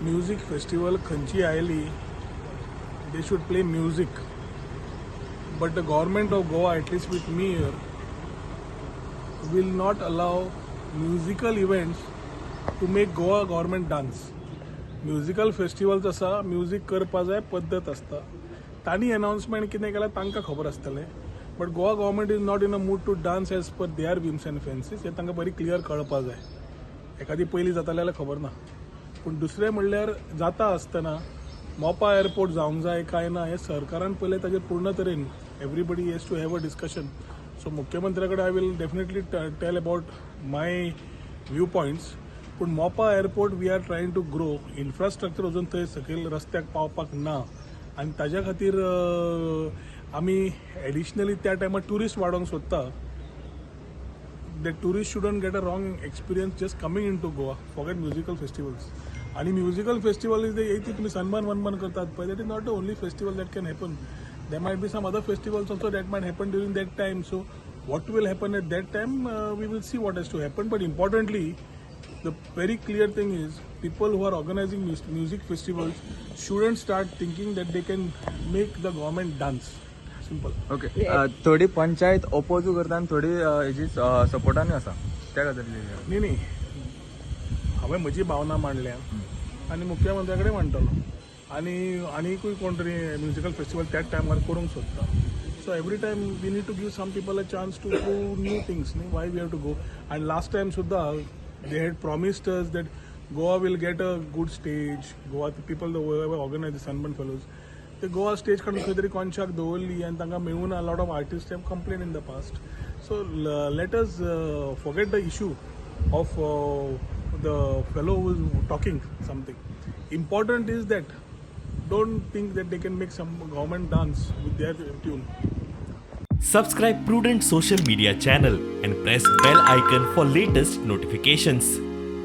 Music festival खंयची oily they should play music, but the government of Goa, at least with me here, will not allow musical events to make Goa government dance. Musical festivals असा music करपा जाय पद्धत आसता. तांणी announcement कितें केला तांकां खबर आसतलें, but Goa government is not in a mood to dance as per their whims and fancies. हे तांकां बरी क्लियर कळपा जाय. एखादी पयली जाताली जाल्यार खबर ना, पूण दुसरें म्हणल्यार जाता आसतना मोपा एअरपोर्ट जावंक जाय काय ना हे सरकारान पयलें ताजेर पूर्ण तरेन everybody has to have a discussion. So मुख्यमंत्र्या कडेन I will definitely tell about my view points. पूण Mopa airport we are trying to grow. Infrastructure अजून थंय सकयल रस्त्याक पावपाक ना, आनी ताज्या खातीर आमी एडिशनली त्या टायमार ट्युरिस्ट वाडोवंक सोदता. The tourist shouldn't get a wrong experience just coming into Goa. Forget musical festivals. आणि म्युजिकल फेस्टिवल इज द तुम्ही सनबर्न वनबर्न करतात पळय, that is not the only festival that can happen. There might be some other festivals also that might happen during that time. So what will happen at that time we will see what has to happen. But importantly the very clear thing is people who are organizing music festivals shouldn't start thinking that they can make the government dance. Simple. Okay. थोडी पंचायत ओपोजू करता आनी थोडी हेजी सपोर्टानूय आसा त्या खातीर. न्ही हांवें म्हजी भावना मांडल्या आनी मुख्यमंत्र्या कडेन मांडटलो, आनीकूय कोण तरी म्युजिकल फेस्टिवल त्याच टायमार करूंक सोदता. So every time we need to give some people a chance to do new things. न्ही why we have to go. आनी लास्ट टायम सुद्धा they had promised us that Goa will get a good stage. Goa, the people who have organized the Sunburn Fellows, the Goa stage kan khoi tari contract dawrli and tanga meun a lot of artists have complained in the past. So let us forget the issue of the fellow who is talking something. Important is that don't think that they can make some government dance with their tune. Subscribe Prudent social media channel and press bell icon for latest notifications.